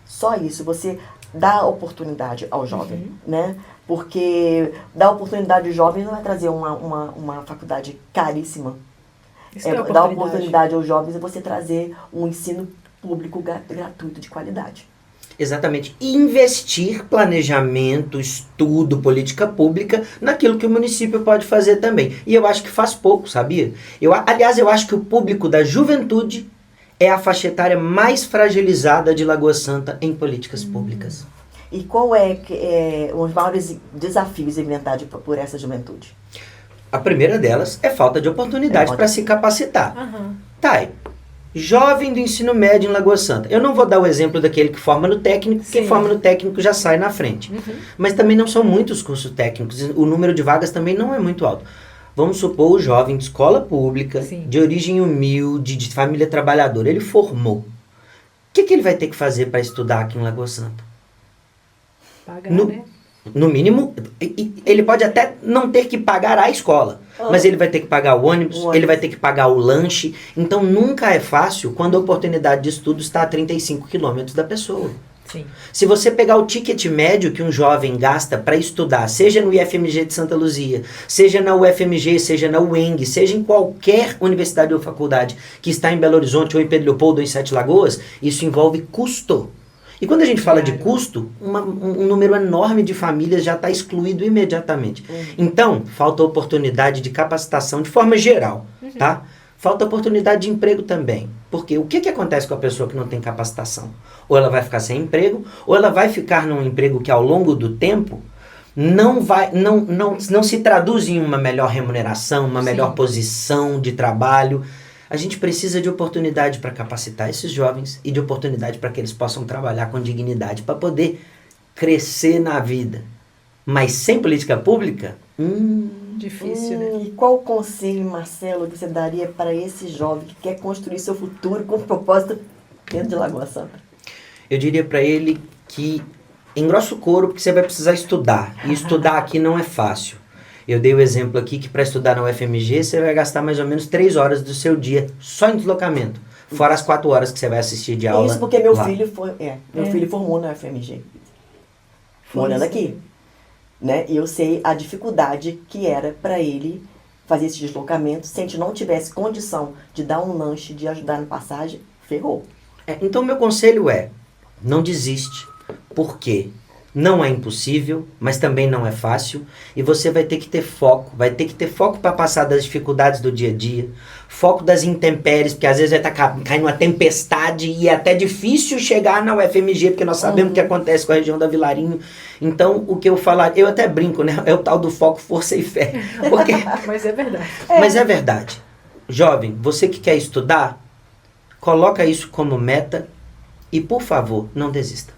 Só isso, você dá oportunidade ao jovem, né? Porque dar oportunidade ao jovem não vai trazer uma faculdade caríssima. Dar oportunidade aos jovens é você trazer um ensino público gratuito de qualidade. Exatamente. E investir planejamento, estudo, política pública naquilo que o município pode fazer também. E eu acho que faz pouco, sabia? Aliás, eu acho que o público da juventude é a faixa etária mais fragilizada de Lagoa Santa em políticas públicas. E qual os maiores desafios enfrentados por essa juventude? A primeira delas é falta de oportunidade para se capacitar. Thay, jovem do ensino médio em Lagoa Santa. Eu não vou dar o exemplo daquele que forma no técnico, quem forma no técnico já sai na frente. Mas também não são muitos cursos técnicos, o número de vagas também não é muito alto. Vamos supor o jovem de escola pública, de origem humilde, de família trabalhadora, ele formou. O que ele vai ter que fazer para estudar aqui em Lagoa Santa? Pagar, né? No mínimo, ele pode até não ter que pagar a escola, mas ele vai ter que pagar o ônibus, ele vai ter que pagar o lanche. Então, nunca é fácil quando a oportunidade de estudo está a 35 quilômetros da pessoa. Sim. Se você pegar o ticket médio que um jovem gasta para estudar, seja no IFMG de Santa Luzia, seja na UFMG, seja na UENG, seja em qualquer universidade ou faculdade que está em Belo Horizonte ou em Pedro Leopoldo ou em Sete Lagoas, isso envolve custo. E quando a gente fala de custo, um número enorme de famílias já está excluído imediatamente. Então, falta oportunidade de capacitação de forma geral, tá? Falta oportunidade de emprego também. Porque o que acontece com a pessoa que não tem capacitação? Ou ela vai ficar sem emprego, ou ela vai ficar num emprego que ao longo do tempo não se traduz em uma melhor remuneração, uma melhor posição de trabalho. A gente precisa de oportunidade para capacitar esses jovens e de oportunidade para que eles possam trabalhar com dignidade, para poder crescer na vida. Mas sem política pública, difícil, né? E qual conselho, Marcelo, que você daria para esse jovem que quer construir seu futuro com propósito dentro de Lagoa Santa? Eu diria para ele que engrossa o couro, porque você vai precisar estudar. E estudar aqui não é fácil. Eu dei o exemplo aqui que para estudar na UFMG você vai gastar mais ou menos 3 horas do seu dia só em deslocamento. Fora as 4 horas que você vai assistir de aula. Isso porque meu lá. filho filho formou na UFMG. Morando aqui. Né? E eu sei a dificuldade que era para ele fazer esse deslocamento. Se a gente não tivesse condição de dar um lanche, de ajudar na passagem, ferrou. Então meu conselho é, não desiste. Por quê? Não é impossível, mas também não é fácil. E você vai ter que ter foco. Vai ter que ter foco para passar das dificuldades do dia a dia. Foco das intempéries, porque às vezes vai estar caindo uma tempestade e é até difícil chegar na UFMG, porque nós sabemos o que acontece com a região da Vilarinho. Então, o que eu falar, eu até brinco, né? É o tal do foco, força e fé. Porque... Mas é verdade. Mas é verdade. Jovem, você que quer estudar, coloca isso como meta e, por favor, não desista.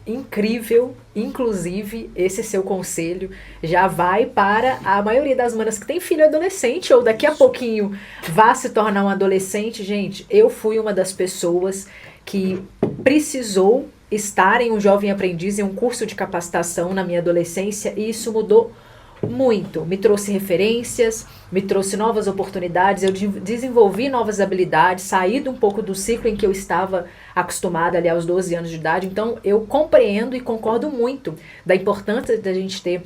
Incrível, inclusive esse seu conselho já vai para a maioria das manas que tem filho adolescente ou daqui a pouquinho vá se tornar um adolescente. Gente, eu fui uma das pessoas que precisou estar em um jovem aprendiz, em um curso de capacitação na minha adolescência, e isso mudou muito. Me trouxe referências, me trouxe novas oportunidades, eu desenvolvi novas habilidades, saí de um pouco do ciclo em que eu estava acostumada ali aos 12 anos de idade. Então eu compreendo e concordo muito da importância da gente ter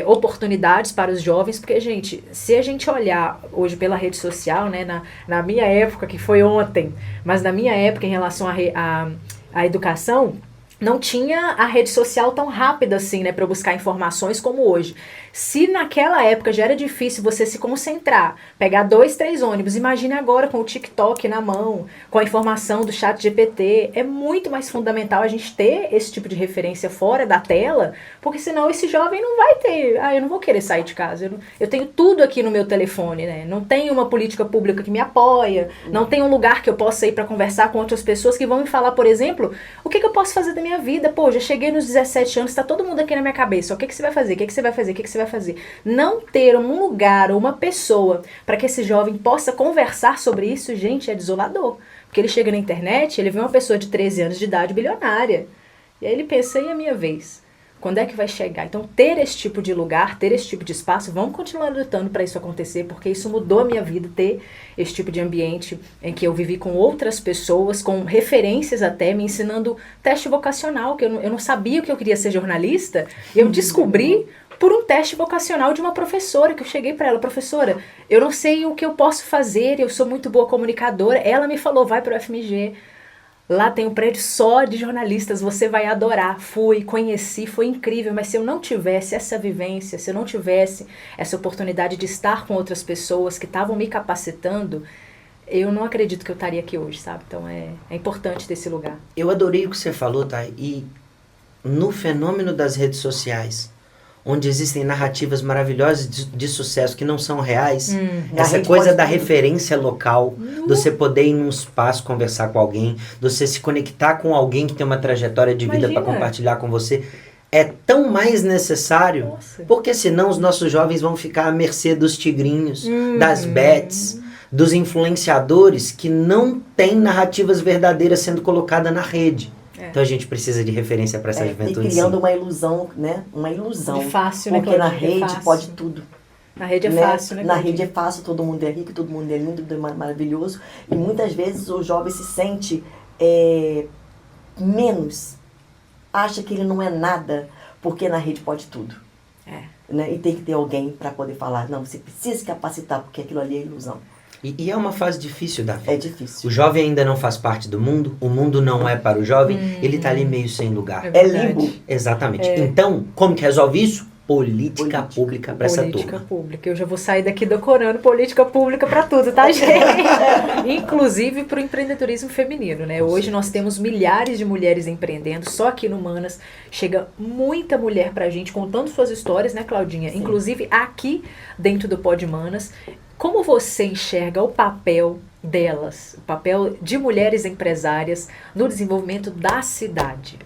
oportunidades para os jovens, porque, gente, se a gente olhar hoje pela rede social, né, na minha época, que foi ontem, mas na minha época em relação à educação, não tinha a rede social tão rápida assim, né, para eu buscar informações como hoje. Se naquela época já era difícil você se concentrar, pegar 2, 3 ônibus, imagine agora com o TikTok na mão, com a informação do chat GPT. É muito mais fundamental a gente ter esse tipo de referência fora da tela, porque senão esse jovem não vai ter, eu não vou querer sair de casa, eu tenho tudo aqui no meu telefone, né? Não tenho uma política pública que me apoia, não tenho um lugar que eu possa ir para conversar com outras pessoas que vão me falar, por exemplo, o que eu posso fazer da minha vida. Pô, já cheguei nos 17 anos, tá todo mundo aqui na minha cabeça. O que você vai fazer? O que você vai fazer? O que você vai fazer? Não ter um lugar ou uma pessoa para que esse jovem possa conversar sobre isso, gente, é desolador. Porque ele chega na internet, ele vê uma pessoa de 13 anos de idade bilionária. E aí ele pensa, e a minha vez? Quando é que vai chegar? Então, ter esse tipo de lugar, ter esse tipo de espaço, vamos continuar lutando para isso acontecer, porque isso mudou a minha vida, ter esse tipo de ambiente em que eu vivi com outras pessoas, com referências até, me ensinando teste vocacional, que eu não sabia que eu queria ser jornalista, eu descobri por um teste vocacional de uma professora, que eu cheguei para ela, professora, eu não sei o que eu posso fazer, eu sou muito boa comunicadora, ela me falou, vai para o UFMG, lá tem um prédio só de jornalistas, você vai adorar. Fui, conheci, foi incrível, mas se eu não tivesse essa vivência, se eu não tivesse essa oportunidade de estar com outras pessoas que estavam me capacitando, eu não acredito que eu estaria aqui hoje, sabe? Então é importante ter esse lugar. Eu adorei o que você falou, Thay, e no fenômeno das redes sociais, onde existem narrativas maravilhosas de sucesso que não são reais, essa coisa da referência local, de você poder ir num espaço conversar com alguém, de você se conectar com alguém que tem uma trajetória de vida para compartilhar com você, é tão mais necessário, porque senão os nossos jovens vão ficar à mercê dos tigrinhos, das bets, dos influenciadores que não têm narrativas verdadeiras sendo colocadas na rede. Então a gente precisa de referência para essa juventude. E criando uma ilusão, né? Uma ilusão. É fácil, né? Porque na rede pode tudo. Na rede é fácil, né? Na rede é fácil, todo mundo é rico, todo mundo é lindo, tudo é maravilhoso. E muitas vezes o jovem se sente menos acha que ele não é nada, porque na rede pode tudo. Né? E tem que ter alguém para poder falar, não, você precisa se capacitar, porque aquilo ali é ilusão. E é uma fase difícil da vida. É difícil. O jovem ainda não faz parte do mundo, o mundo não é para o jovem, ele está ali meio sem lugar. É limbo. Exatamente. Então, como que resolve isso? Política pública para essa Política turma. pública. Eu já vou sair daqui decorando política pública para tudo, tá, gente? Inclusive para o empreendedorismo feminino, né? Hoje nós temos milhares de mulheres empreendendo, só aqui no Manas chega muita mulher pra gente contando suas histórias, né, Claudinha? Sim. Inclusive aqui dentro do Pod Manas. Como você enxerga o papel delas, o papel de mulheres empresárias no desenvolvimento da cidade?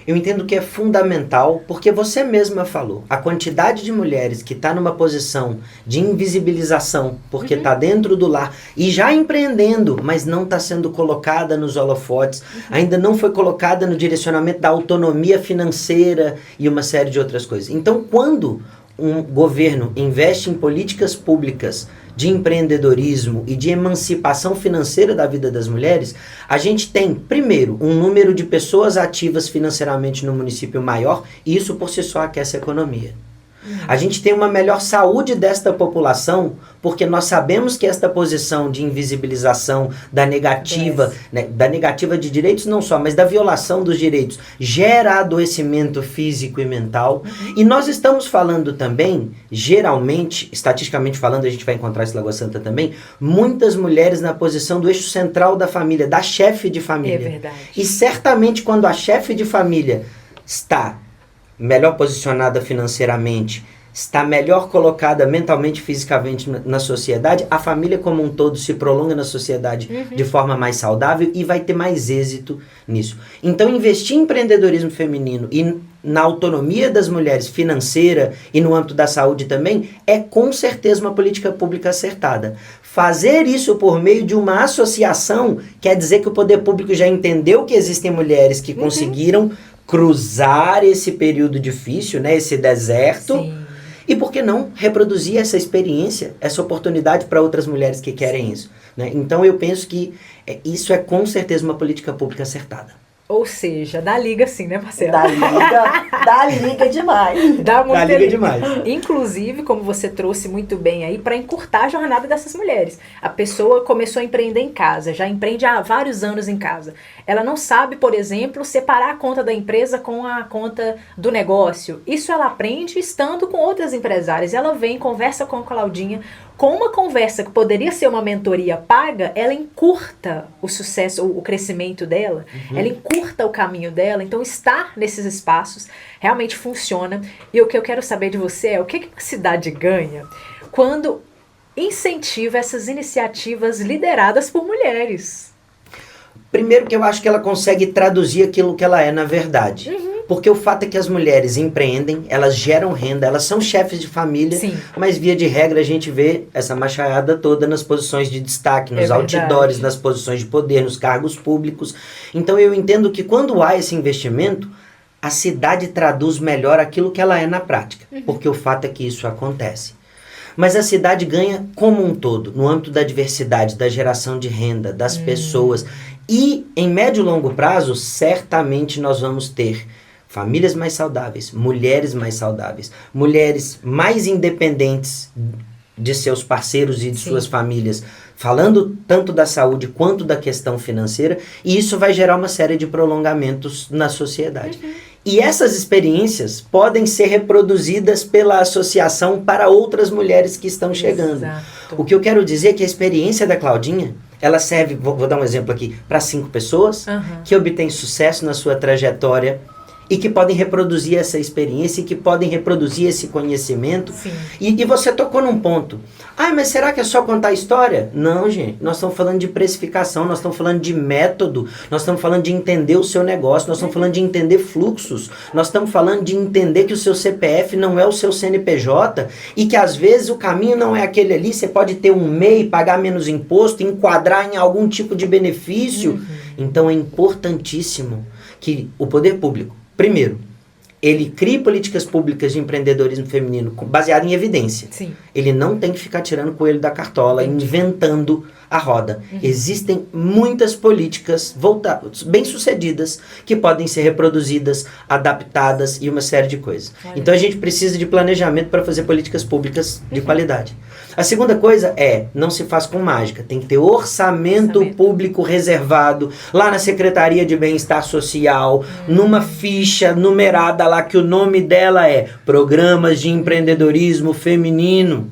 Eu entendo que é fundamental, porque você mesma falou, a quantidade de mulheres que está numa posição de invisibilização, porque está dentro do lar e já empreendendo, mas não está sendo colocada nos holofotes, ainda não foi colocada no direcionamento da autonomia financeira e uma série de outras coisas. Então, quando um governo investe em políticas públicas de empreendedorismo e de emancipação financeira da vida das mulheres, a gente tem, primeiro, um número de pessoas ativas financeiramente no município maior, e isso por si só aquece a economia. A gente tem uma melhor saúde desta população, porque nós sabemos que esta posição de invisibilização da negativa, né, da negativa de direitos não só, mas da violação dos direitos, gera adoecimento físico e mental. E nós estamos falando também, geralmente, estatisticamente falando, a gente vai encontrar isso em Lagoa Santa também, muitas mulheres na posição do eixo central da família, da chefe de família. É verdade. E certamente quando a chefe de família está melhor posicionada financeiramente, está melhor colocada mentalmente e fisicamente na sociedade, a família como um todo se prolonga na sociedade de forma mais saudável e vai ter mais êxito nisso. Então, investir em empreendedorismo feminino e na autonomia das mulheres financeira e no âmbito da saúde também é com certeza uma política pública acertada. Fazer isso por meio de uma associação quer dizer que o poder público já entendeu que existem mulheres que conseguiram cruzar esse período difícil, né, esse deserto. Sim. E por que não reproduzir essa experiência, essa oportunidade para outras mulheres que querem isso, né? Então eu penso que isso é com certeza uma política pública acertada. Ou seja, dá liga sim, né, Marcelo? Dá liga demais. Dá muita liga liga demais. Inclusive, como você trouxe muito bem aí, para encurtar a jornada dessas mulheres. A pessoa começou a empreender em casa, já empreende há vários anos em casa. Ela não sabe, por exemplo, separar a conta da empresa com a conta do negócio. Isso ela aprende estando com outras empresárias. Ela vem, conversa com a Claudinha. Com uma conversa que poderia ser uma mentoria paga, ela encurta o sucesso, o crescimento dela, ela encurta o caminho dela. Então, estar nesses espaços realmente funciona. E o que eu quero saber de você é o que a cidade ganha quando incentiva essas iniciativas lideradas por mulheres. Primeiro que eu acho que ela consegue traduzir aquilo que ela é na verdade. Porque o fato é que as mulheres empreendem, elas geram renda, elas são chefes de família, Sim. mas via de regra a gente vê essa machaiada toda nas posições de destaque, nos outdoors, nas posições de poder, nos cargos públicos. Então eu entendo que quando há esse investimento, a cidade traduz melhor aquilo que ela é na prática, porque o fato é que isso acontece. Mas a cidade ganha como um todo, no âmbito da diversidade, da geração de renda, das pessoas. E em médio e longo prazo, certamente nós vamos ter famílias mais saudáveis, mulheres mais independentes de seus parceiros e de suas famílias, falando tanto da saúde quanto da questão financeira, e isso vai gerar uma série de prolongamentos na sociedade. E essas experiências podem ser reproduzidas pela associação para outras mulheres que estão chegando. Exato. O que eu quero dizer é que a experiência da Claudinha, ela serve, vou dar um exemplo aqui, para 5 pessoas que obtêm sucesso na sua trajetória e que podem reproduzir essa experiência e que podem reproduzir esse conhecimento. E você tocou num ponto. Mas será que é só contar a história? Não, gente. Nós estamos falando de precificação, nós estamos falando de método, nós estamos falando de entender o seu negócio, nós estamos falando de entender fluxos, nós estamos falando de entender que o seu CPF não é o seu CNPJ e que às vezes o caminho não é aquele ali, você pode ter um MEI, pagar menos imposto, enquadrar em algum tipo de benefício. Então é importantíssimo que o poder público, primeiro, ele crie políticas públicas de empreendedorismo feminino baseado em evidência. Sim. Ele não tem que ficar tirando coelho da cartola, inventando a roda. Existem muitas políticas bem-sucedidas que podem ser reproduzidas, adaptadas e uma série de coisas. Olha. Então a gente precisa de planejamento para fazer políticas públicas de qualidade. A segunda coisa não se faz com mágica. Tem que ter orçamento público reservado lá na Secretaria de Bem-Estar Social, numa ficha numerada lá que o nome dela é Programas de Empreendedorismo Feminino.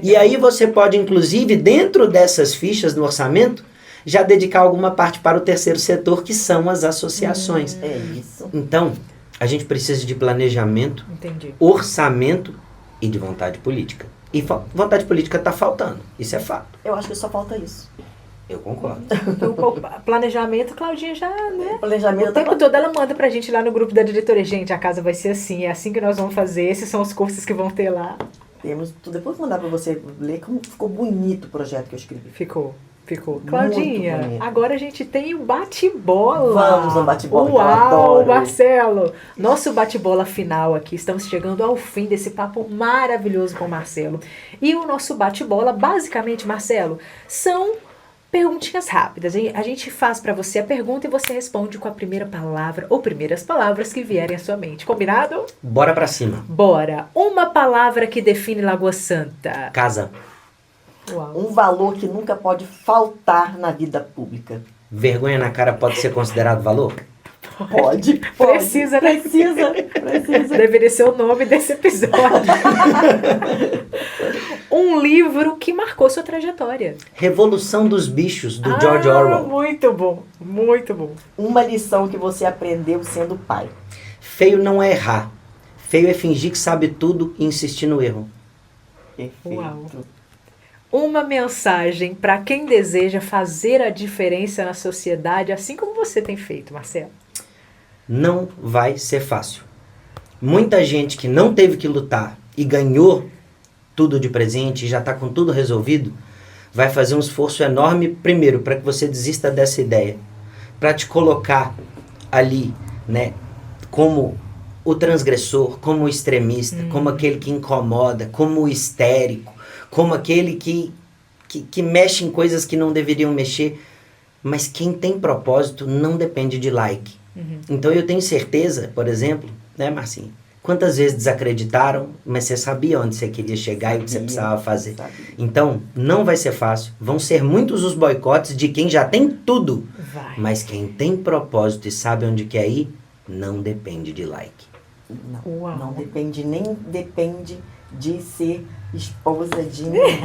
E aí você pode, inclusive, dentro dessas fichas no orçamento, já dedicar alguma parte para o terceiro setor, que são as associações. É isso. Então, a gente precisa de planejamento, orçamento e de vontade política. E vontade política está faltando, isso é fato. Eu acho que só falta isso. Eu concordo. O planejamento, Claudinha já, né? Planejamento O tempo todo ela manda pra gente lá no grupo da diretoria. Gente, a casa vai ser assim, é assim que nós vamos fazer, esses são os cursos que vão ter lá. Temos tudo. Depois vou mandar pra você ler como ficou bonito o projeto que eu escrevi. Ficou. Muito Claudinha, bonito. agora a gente tem o bate-bola. Vamos no bate-bola, que eu Uau, adoro. Marcelo. Nosso bate-bola final aqui. Estamos chegando ao fim desse papo maravilhoso com o Marcelo. E o nosso bate-bola, basicamente, Marcelo, são perguntinhas rápidas. A gente faz pra você a pergunta e você responde com a primeira palavra ou primeiras palavras que vierem à sua mente. Combinado? Bora pra cima. Bora. Uma palavra que define Lagoa Santa. Casa. Uau. Um valor que nunca pode faltar na vida pública. Vergonha na cara pode ser considerado valor? Pode. Precisa, né? Precisa. Deveria ser o nome desse episódio. Um livro que marcou sua trajetória. Revolução dos Bichos, do George Orwell. Muito bom, muito bom. Uma lição que você aprendeu sendo pai. Feio não é errar. Feio é fingir que sabe tudo e insistir no erro. Perfeito. Uau. Uma mensagem para quem deseja fazer a diferença na sociedade, assim como você tem feito, Marcelo. Não vai ser fácil. Muita gente que não teve que lutar e ganhou tudo de presente e já está com tudo resolvido, vai fazer um esforço enorme, primeiro, para que você desista dessa ideia. Para te colocar ali, né, como o transgressor, como o extremista, como aquele que incomoda, como o histérico, como aquele que mexe em coisas que não deveriam mexer. Mas quem tem propósito não depende de like. Então eu tenho certeza, por exemplo, né, Marcinho? Quantas vezes desacreditaram, mas você sabia onde você queria chegar e o que você precisava fazer. Então, não vai ser fácil. Vão ser muitos os boicotes de quem já tem tudo. Vai. Mas quem tem propósito e sabe onde quer ir, não depende de like. Uau. Não depende, nem depende de ser esposa de ninguém.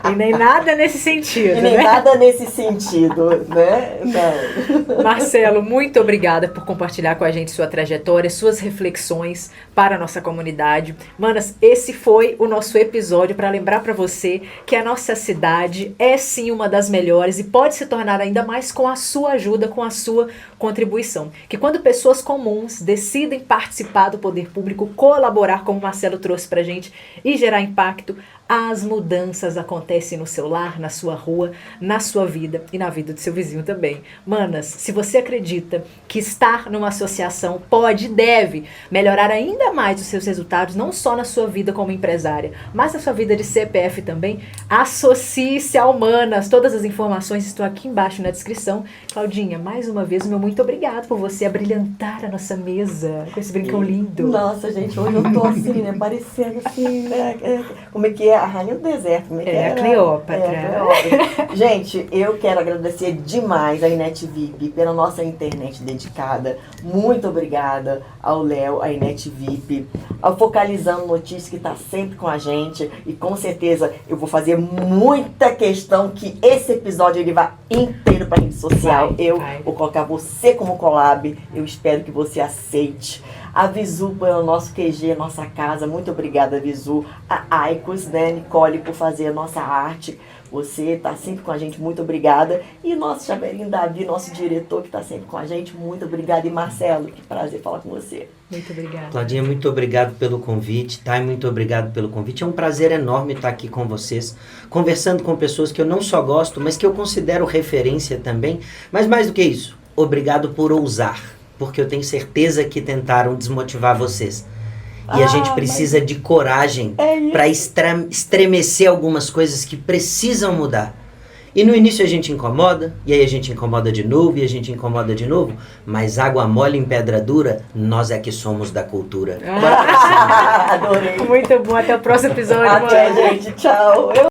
E nem nada nesse sentido, E nem né? nada nesse sentido, né? Não. Marcelo, muito obrigada por compartilhar com a gente sua trajetória, suas reflexões para a nossa comunidade. Manas, esse foi o nosso episódio para lembrar para você que a nossa cidade é sim uma das melhores e pode se tornar ainda mais com a sua ajuda, com a sua contribuição. Que quando pessoas comuns decidem participar do poder público, colaborar, como o Marcelo trouxe pra gente, e gerar impacto, as mudanças acontecem no seu lar, na sua rua, na sua vida e na vida do seu vizinho também. Manas, se você acredita que estar numa associação pode e deve melhorar ainda mais os seus resultados, não só na sua vida como empresária, mas na sua vida de CPF também, associe-se a Humanas. Todas as informações estão aqui embaixo na descrição. Claudinha, mais uma vez, meu muito obrigado por você abrilhantar a nossa mesa com esse brincão lindo. Nossa, gente, hoje eu tô assim, né? Parecendo assim, né? Como é que é? A rainha do deserto. Como é que É, a Cleópatra. Cleópatra. Gente, eu quero agradecer demais a Inet VIP pela nossa internet dedicada. Muito obrigada ao Léo, a Inet VIP, ao Focalizando Notícias, que está sempre com a gente. E com certeza eu vou fazer muita questão que esse episódio ele vá inteiro para rede social. Vai. Vou colocar você como collab. Eu espero que você aceite. A Visu pelo nosso QG, nossa casa. Muito obrigada, Visu. A Aicos, né, Nicole, por fazer a nossa arte. Você está sempre com a gente, muito obrigada. E nosso Chaveirinho Davi, nosso diretor, que está sempre com a gente, muito obrigada. E Marcelo, que prazer falar com você. Muito obrigada. Claudinha, muito obrigado pelo convite. Thay, muito obrigado pelo convite. É um prazer enorme estar aqui com vocês, conversando com pessoas que eu não só gosto, mas que eu considero referência também. Mas mais do que isso, obrigado por ousar. porque eu tenho certeza que tentaram desmotivar vocês. E a gente precisa de coragem para estremecer algumas coisas que precisam mudar. E no início a gente incomoda, e aí a gente incomoda de novo, e a gente incomoda de novo, mas água mole em pedra dura, nós é que somos da cultura. Adorei. Muito bom, até o próximo episódio. Até, mano. gente. Tchau.